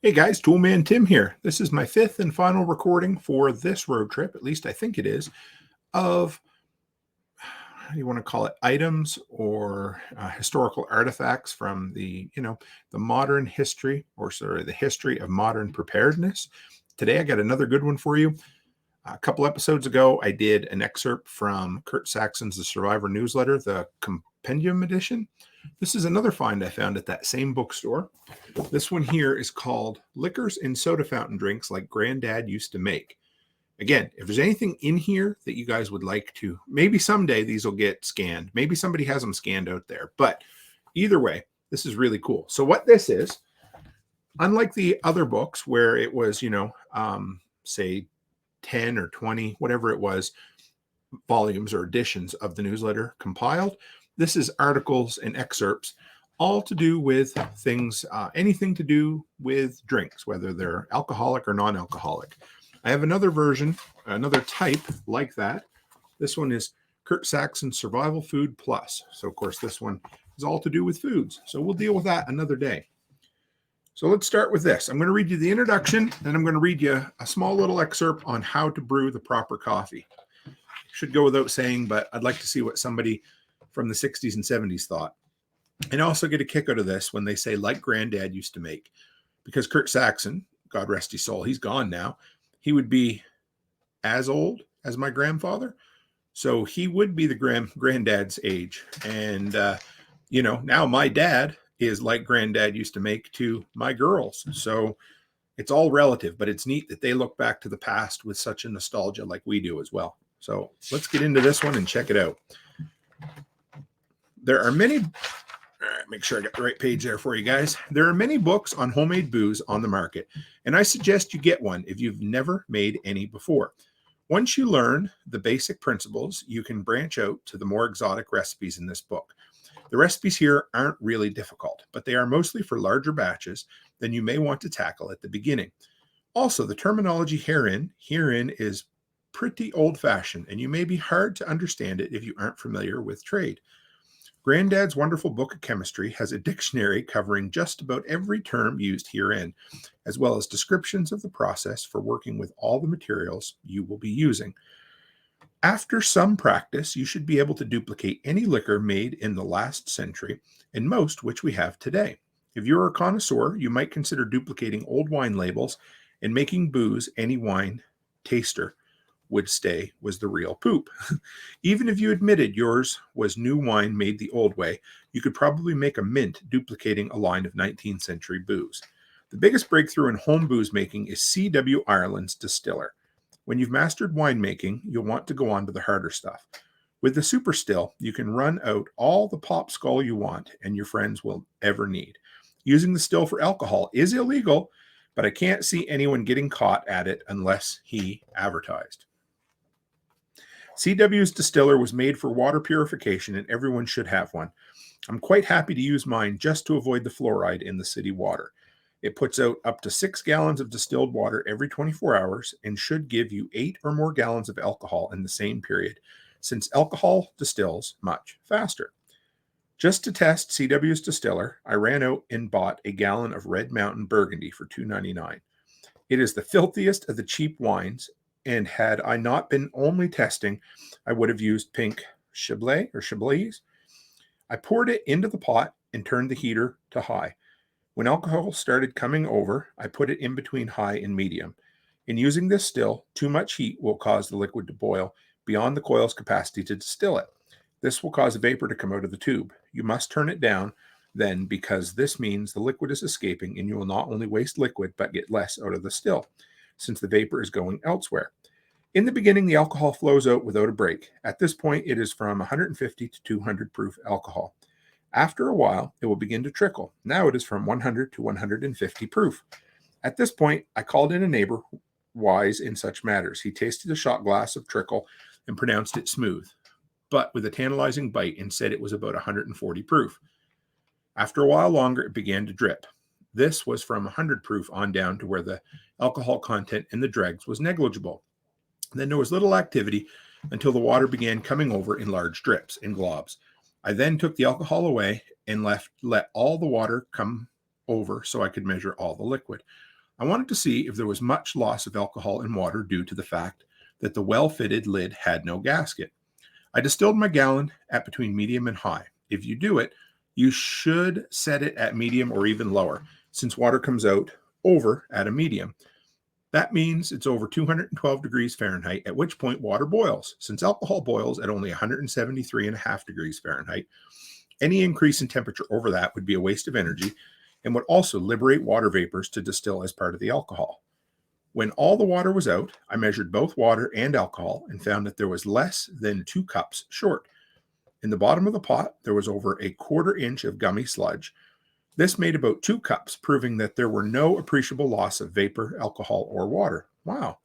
Hey guys, Toolman Tim here. This is my fifth and final recording for this road trip, at least I think it is, of, how do you want to call it, items or historical artifacts from the modern history, or sorry, the history of modern preparedness. Today I got another good one for you. A couple episodes ago, I did an excerpt from Kurt Saxon's The Survivor newsletter, the compendium edition. This is another find I found at that same bookstore. This one here is called Liquors and Soda Fountain Drinks Like Granddad Used to Make. Again, if there's anything in here that you guys would like to, maybe someday these will get scanned. Maybe somebody has them scanned out there. But either way, this is really cool. So what this is, unlike the other books where it was, say 10 or 20, whatever it was, volumes or editions of the newsletter compiled, this is articles and excerpts, all to do with things, anything to do with drinks, whether they're alcoholic or non-alcoholic. I have another version, another type like that. This one is Kurt Saxon Survival Food Plus. So, of course, this one is all to do with foods. So we'll deal with that another day. So let's start with this. I'm going to read you the introduction, and I'm going to read you a small little excerpt on how to brew the proper coffee. Should go without saying, but I'd like to see what somebody from the 60s and 70s thought. And I also get a kick out of this when they say, like Granddad used to make. Because Kurt Saxon, God rest his soul, he's gone now. He would be as old as my grandfather. So he would be the granddad's age. And, now my dad is like Granddad used to make to my girls. So it's all relative, but it's neat that they look back to the past with such a nostalgia like we do as well. So let's get into this one and check it out. There are many, make sure I got the right page there for you guys. There are many books on homemade booze on the market, and I suggest you get one if you've never made any before. Once you learn the basic principles, you can branch out to the more exotic recipes in this book. The recipes here aren't really difficult, but they are mostly for larger batches than you may want to tackle at the beginning. Also, the terminology herein is pretty old-fashioned, and you may be hard to understand it if you aren't familiar with trade. Granddad's Wonderful Book of Chemistry has a dictionary covering just about every term used herein, as well as descriptions of the process for working with all the materials you will be using. After some practice, you should be able to duplicate any liquor made in the last century, and most which we have today. If you're a connoisseur, you might consider duplicating old wine labels and making booze any wine taster would say was the real poop. Even if you admitted yours was new wine made the old way, you could probably make a mint duplicating a line of 19th century booze. The biggest breakthrough in home booze making is C.W. Ireland's Distiller. When you've mastered winemaking, you'll want to go on to the harder stuff. With the Super Still, you can run out all the pop skull you want and your friends will ever need. Using the still for alcohol is illegal, but I can't see anyone getting caught at it unless he advertised. CW's Distiller was made for water purification, and everyone should have one. I'm quite happy to use mine just to avoid the fluoride in the city water. It puts out up to 6 gallons of distilled water every 24 hours and should give you 8 or more gallons of alcohol in the same period, since alcohol distills much faster. Just to test CW's Distiller, I ran out and bought a gallon of Red Mountain Burgundy for $2.99. It is the filthiest of the cheap wines, and had I not been only testing, I would have used pink Chablis. I poured it into the pot and turned the heater to high. When alcohol started coming over, I put it in between high and medium. In using this still, too much heat will cause the liquid to boil beyond the coil's capacity to distill it. This will cause vapor to come out of the tube. You must turn it down then, because this means the liquid is escaping and you will not only waste liquid but get less out of the still, since the vapor is going elsewhere. In the beginning, the alcohol flows out without a break. At this point, it is from 150 to 200 proof alcohol. After a while, it will begin to trickle. Now it is from 100 to 150 proof. At this point, I called in a neighbor wise in such matters. He tasted a shot glass of trickle and pronounced it smooth, but with a tantalizing bite, and said it was about 140 proof. After a while longer, it began to drip. This was from 100 proof on down to where the alcohol content in the dregs was negligible. Then there was little activity until the water began coming over in large drips, in globs. I then took the alcohol away and let all the water come over so I could measure all the liquid. I wanted to see if there was much loss of alcohol in water due to the fact that the well-fitted lid had no gasket. I distilled my gallon at between medium and high. If you do it, you should set it at medium or even lower, since water comes out over at a medium. That means it's over 212 degrees Fahrenheit, at which point water boils. Since alcohol boils at only 173.5 degrees Fahrenheit, any increase in temperature over that would be a waste of energy and would also liberate water vapors to distill as part of the alcohol. When all the water was out, I measured both water and alcohol and found that there was less than 2 cups short. In the bottom of the pot, there was over a 1/4 inch of gummy sludge. This made about 2 cups, proving that there were no appreciable loss of vapor, alcohol, or water. Wow.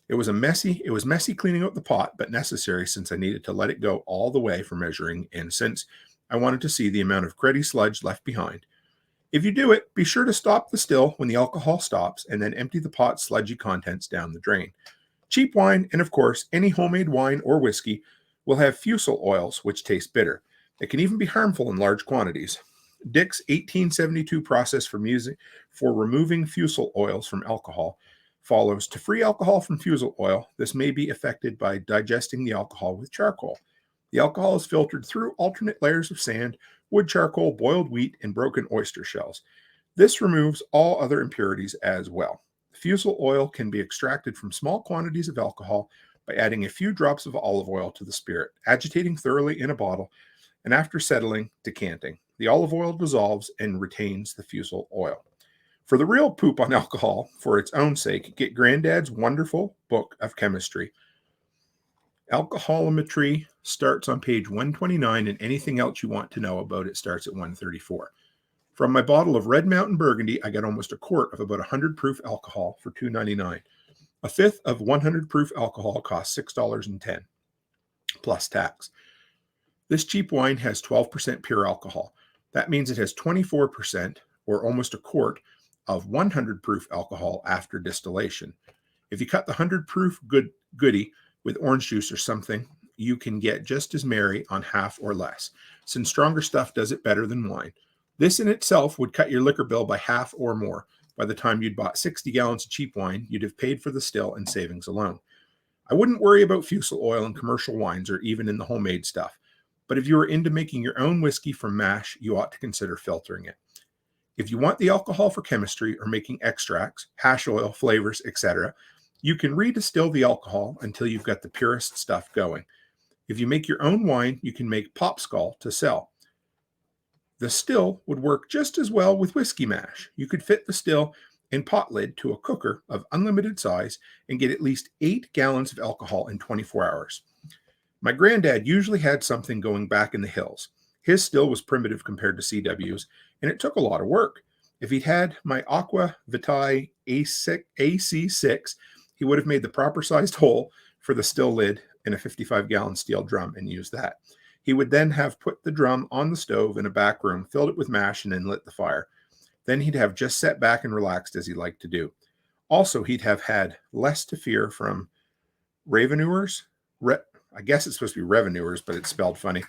It was messy cleaning out the pot, but necessary since I needed to let it go all the way for measuring and since I wanted to see the amount of cruddy sludge left behind. If you do it, be sure to stop the still when the alcohol stops and then empty the pot's sludgy contents down the drain. Cheap wine, and of course, any homemade wine or whiskey, will have fusel oils, which taste bitter. It can even be harmful in large quantities. Dick's 1872 process for removing fusel oils from alcohol follows. To free alcohol from fusel oil, this may be effected by digesting the alcohol with charcoal. The alcohol is filtered through alternate layers of sand, wood charcoal, boiled wheat, and broken oyster shells. This removes all other impurities as well. Fusel oil can be extracted from small quantities of alcohol by adding a few drops of olive oil to the spirit, agitating thoroughly in a bottle, and after settling, decanting. The olive oil dissolves and retains the fusel oil. For the real poop on alcohol, for its own sake, get Granddad's wonderful book of chemistry. Alcoholometry starts on page 129, and anything else you want to know about it starts at 134. From my bottle of Red Mountain Burgundy, I got almost a quart of about 100 proof alcohol for $2.99. A fifth of 100 proof alcohol costs $6.10 plus tax. This cheap wine has 12% pure alcohol. That means it has 24%, or almost a quart, of 100 proof alcohol after distillation. If you cut the 100 proof goodie with orange juice or something, you can get just as merry on half or less, since stronger stuff does it better than wine. This in itself would cut your liquor bill by half or more. By the time you'd bought 60 gallons of cheap wine, you'd have paid for the still and savings alone. I wouldn't worry about fusel oil in commercial wines or even in the homemade stuff. But if you are into making your own whiskey from mash, you ought to consider filtering it. If you want the alcohol for chemistry or making extracts, hash oil, flavors, etc., you can redistill the alcohol until you've got the purest stuff going. If you make your own wine, you can make popskull to sell. The still would work just as well with whiskey mash. You could fit the still and pot lid to a cooker of unlimited size and get at least 8 gallons of alcohol in 24 hours. My granddad usually had something going back in the hills. His still was primitive compared to CW's, and it took a lot of work. If he'd had my Aqua Vitae AC6, he would have made the proper sized hole for the still lid in a 55-gallon steel drum and used that. He would then have put the drum on the stove in a back room, filled it with mash, and then lit the fire. Then he'd have just sat back and relaxed as he liked to do. Also, he'd have had less to fear from raveneurs. I guess it's supposed to be revenuers, but it's spelled funny,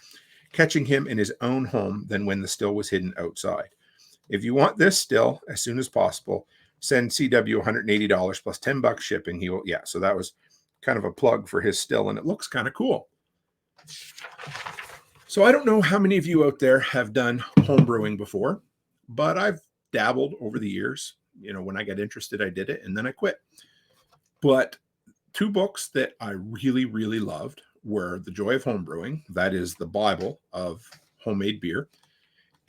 catching him in his own home than when the still was hidden outside. If you want this still as soon as possible, send CW $180 plus $10 shipping. So that was kind of a plug for his still, and it looks kind of cool. So I don't know how many of you out there have done home brewing before, but I've dabbled over the years. When I got interested, I did it, and then I quit. But 2 books that I really, really loved were The Joy of Homebrewing, that is the Bible of homemade beer,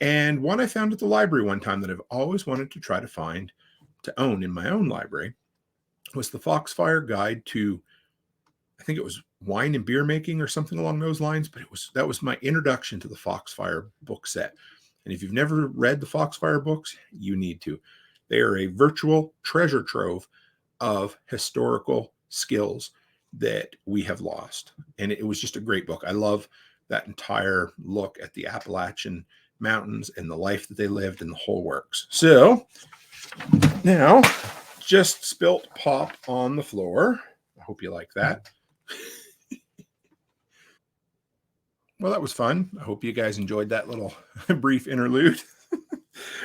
and one I found at the library one time that I've always wanted to try to own in my own library was the Foxfire Guide to, I think it was wine and beer making or something along those lines, but that was my introduction to the Foxfire book set. And if you've never read the Foxfire books, you need to. They are a virtual treasure trove of historical skills that we have lost. And it was just a great book. I love that entire look at the Appalachian Mountains and the life that they lived and the whole works. So now, just spilt pop on the floor. I hope you like that. Well, that was fun. I hope you guys enjoyed that little brief interlude.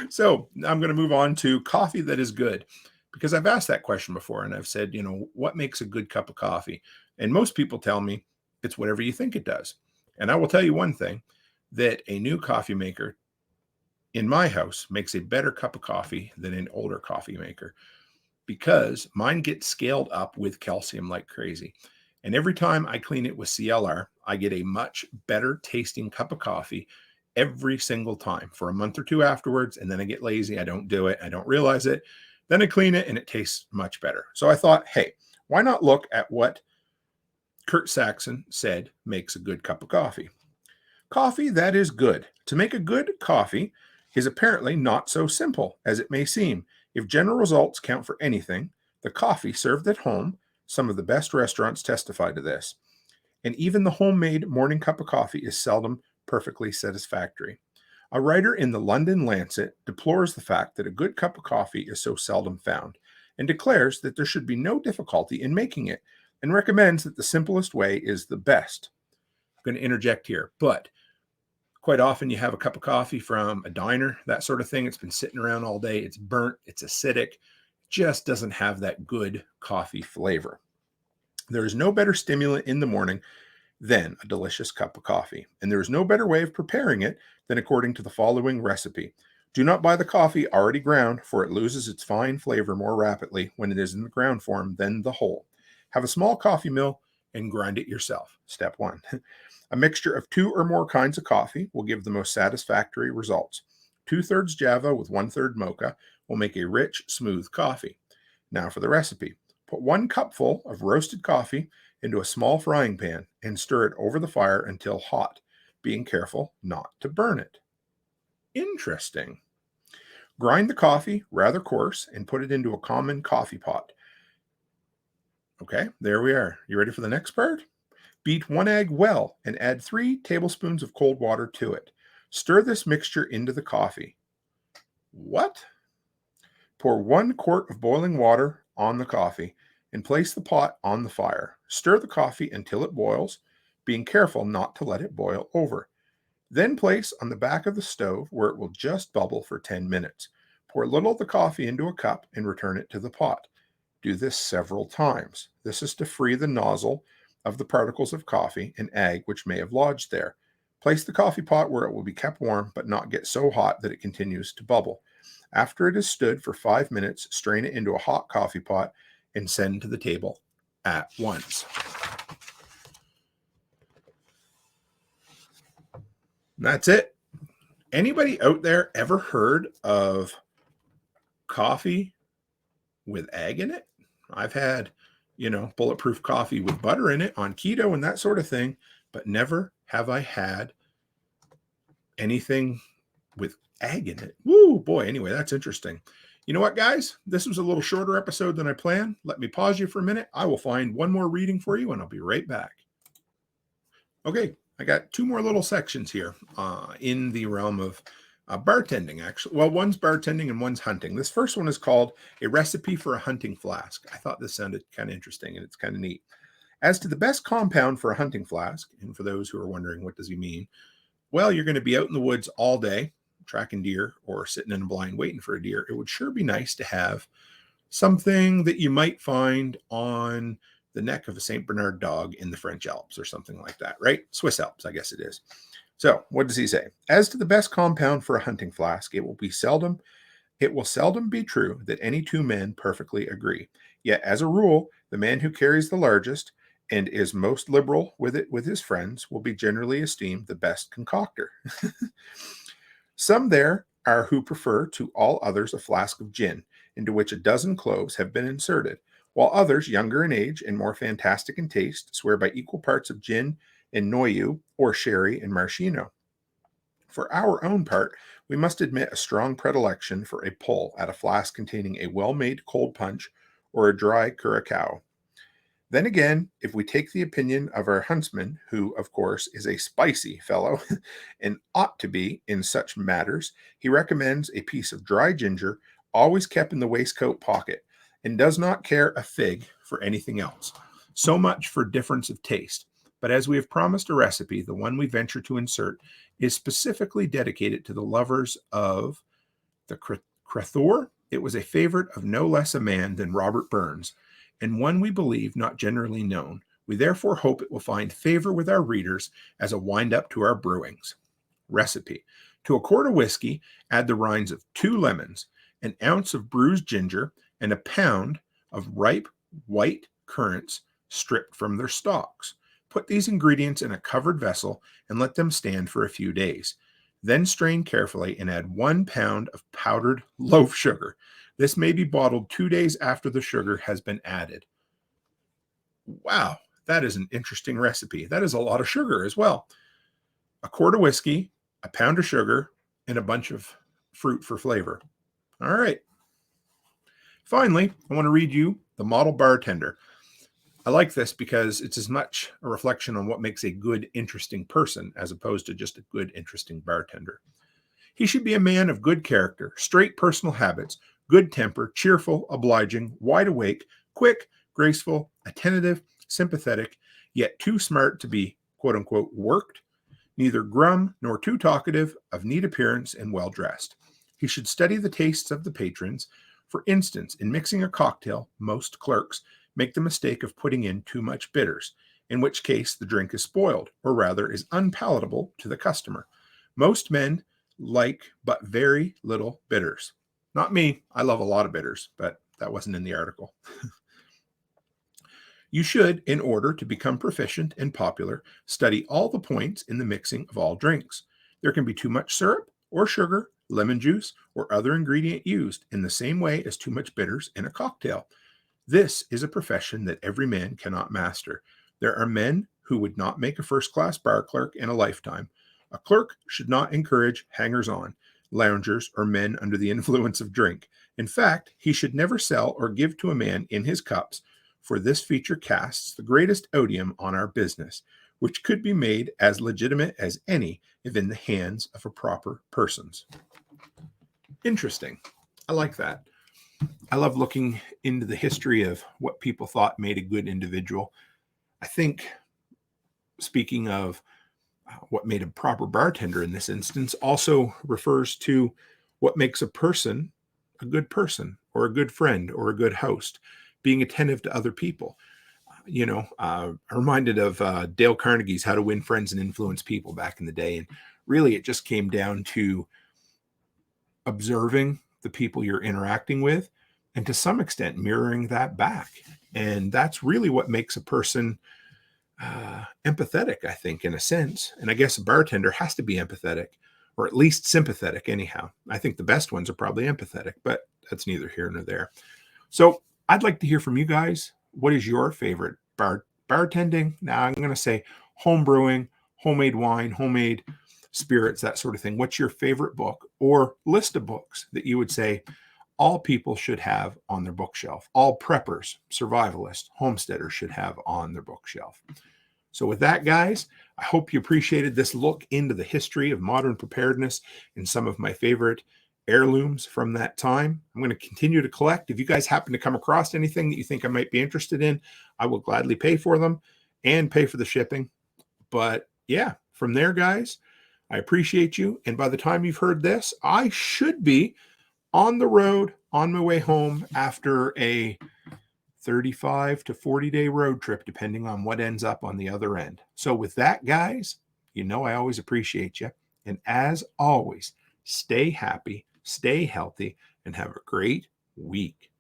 So I'm going to move on to coffee that is good, because I've asked that question before and I've said, what makes a good cup of coffee? And most people tell me it's whatever you think it does. And I will tell you one thing, that a new coffee maker in my house makes a better cup of coffee than an older coffee maker, because mine gets scaled up with calcium like crazy. And every time I clean it with CLR, I get a much better tasting cup of coffee every single time for a month or two afterwards. And then I get lazy. I don't do it. I don't realize it. Then I clean it and it tastes much better. So I thought, hey, why not look at what Kurt Saxon said makes a good cup of coffee? Coffee that is good. To make a good coffee is apparently not so simple as it may seem. If general results count for anything, the coffee served at home, some of the best restaurants testify to this. And even the homemade morning cup of coffee is seldom perfectly satisfactory. A writer in the London Lancet deplores the fact that a good cup of coffee is so seldom found, and declares that there should be no difficulty in making it, and recommends that the simplest way is the best. I'm going to interject here, but quite often you have a cup of coffee from a diner, that sort of thing. It's been sitting around all day. It's burnt. It's acidic. Just doesn't have that good coffee flavor. There is no better stimulant in the morning than a delicious cup of coffee. And there is no better way of preparing it than according to the following recipe. Do not buy the coffee already ground, for it loses its fine flavor more rapidly when it is in the ground form than the whole. Have a small coffee mill and grind it yourself. Step 1. A mixture of 2 or more kinds of coffee will give the most satisfactory results. 2/3 Java with 1/3 mocha will make a rich, smooth coffee. Now for the recipe. Put 1 cupful of roasted coffee into a small frying pan and stir it over the fire until hot, being careful not to burn it. Interesting. Grind the coffee rather coarse and put it into a common coffee pot. Okay, there we are. You ready for the next part? Beat 1 egg well and add 3 tablespoons of cold water to it. Stir this mixture into the coffee. What? Pour 1 quart of boiling water on the coffee and place the pot on the fire. Stir the coffee until it boils, being careful not to let it boil over. Then place on the back of the stove where it will just bubble for 10 minutes. Pour a little of the coffee into a cup and return it to the pot. Do this several times. This is to free the nozzle of the particles of coffee and egg which may have lodged there. Place the coffee pot where it will be kept warm but not get so hot that it continues to bubble. After it has stood for 5 minutes, strain it into a hot coffee pot and send to the table at once. That's it. Anybody out there ever heard of coffee with egg in it? I've had, bulletproof coffee with butter in it on keto and that sort of thing, but never have I had anything with egg in it. Woo, boy. Anyway, that's interesting. You know what, guys? This was a little shorter episode than I planned. Let me pause you for a minute. I will find one more reading for you and I'll be right back. Okay, I got 2 more little sections here in the realm of bartending, actually. Well, one's bartending and one's hunting. This first one is called A Recipe for a Hunting Flask. I thought this sounded kind of interesting and it's kind of neat. As to the best compound for a hunting flask, and for those who are wondering what does he mean, well, you're going to be out in the woods all day tracking deer or sitting in a blind waiting for a deer. It would sure be nice to have something that you might find on the neck of a St. Bernard dog in the French Alps or something like that, right? Swiss Alps, I guess it is. So what does he say? As to the best compound for a hunting flask, it will seldom be true that any 2 men perfectly agree. Yet as a rule, the man who carries the largest and is most liberal with it with his friends will be generally esteemed the best concoctor. Some there are who prefer to all others a flask of gin, into which a dozen cloves have been inserted, while others, younger in age and more fantastic in taste, swear by equal parts of gin and noyau, or sherry and maraschino. For our own part, we must admit a strong predilection for a pull at a flask containing a well-made cold punch or a dry curacao. Then again, if we take the opinion of our huntsman, who, of course, is a spicy fellow and ought to be in such matters, he recommends a piece of dry ginger, always kept in the waistcoat pocket, and does not care a fig for anything else. So much for difference of taste. But as we have promised a recipe, the one we venture to insert is specifically dedicated to the lovers of The Crathor, it was a favorite of no less a man than Robert Burns, and one we believe not generally known. We therefore hope it will find favor with our readers as a wind-up to our brewings. Recipe. To a quart of whiskey, add the rinds of 2 lemons, an ounce of bruised ginger, and a pound of ripe white currants stripped from their stalks. Put these ingredients in a covered vessel and let them stand for a few days. Then strain carefully and add 1 pound of powdered loaf sugar. This may be bottled 2 days after the sugar has been added. Wow, that is an interesting recipe. That is a lot of sugar as well. A quart of whiskey, a pound of sugar, and a bunch of fruit for flavor. All right. Finally, I want to read you the model bartender. I like this because it's as much a reflection on what makes a good, interesting person as opposed to just a good, interesting bartender. He should be a man of good character, straight personal habits, good temper, cheerful, obliging, wide awake, quick, graceful, attentive, sympathetic, yet too smart to be, quote unquote, worked, neither grum nor too talkative, of neat appearance and well dressed. He should study the tastes of the patrons. For instance, in mixing a cocktail, most clerks make the mistake of putting in too much bitters, in which case the drink is spoiled, or rather is unpalatable to the customer. Most men like but very little bitters. Not me. I love a lot of bitters, but that wasn't in the article. You should, in order to become proficient and popular, study all the points in the mixing of all drinks. There can be too much syrup or sugar, lemon juice, or other ingredient used in the same way as too much bitters in a cocktail. This is a profession that every man cannot master. There are men who would not make a first-class bar clerk in a lifetime. A clerk should not encourage hangers-on, loungers, or men under the influence of drink. In fact, he should never sell or give to a man in his cups, for this feature casts the greatest odium on our business, which could be made as legitimate as any if in the hands of a proper persons. Interesting. I like that. I love looking into the history of what people thought made a good individual. I think, speaking of what made a proper bartender in this instance, also refers to what makes a person a good person, or a good friend, or a good host, being attentive to other people. I'm reminded of Dale Carnegie's How to Win Friends and Influence People back in the day. And really, it just came down to observing the people you're interacting with, and to some extent mirroring that back. And that's really what makes a person empathetic, I think, in a sense. And I guess a bartender has to be empathetic, or at least sympathetic anyhow. I think the best ones are probably empathetic, but that's neither here nor there. So I'd like to hear from you guys. What is your favorite bartending? Now I'm going to say home brewing, homemade wine, homemade spirits, that sort of thing. What's your favorite book or list of books that you would say all people should have on their bookshelf? All preppers, survivalists, homesteaders should have on their bookshelf. So with that, guys, I hope you appreciated this look into the history of modern preparedness and some of my favorite heirlooms from that time. I'm going to continue to collect. If you guys happen to come across anything that you think I might be interested in, I will gladly pay for them and pay for the shipping. But yeah, from there, guys, I appreciate you. And by the time you've heard this, I should be on the road on my way home after a 35 to 40-day road trip, depending on what ends up on the other end. So with that, guys, you know I always appreciate you. And as always, stay happy, stay healthy, and have a great week.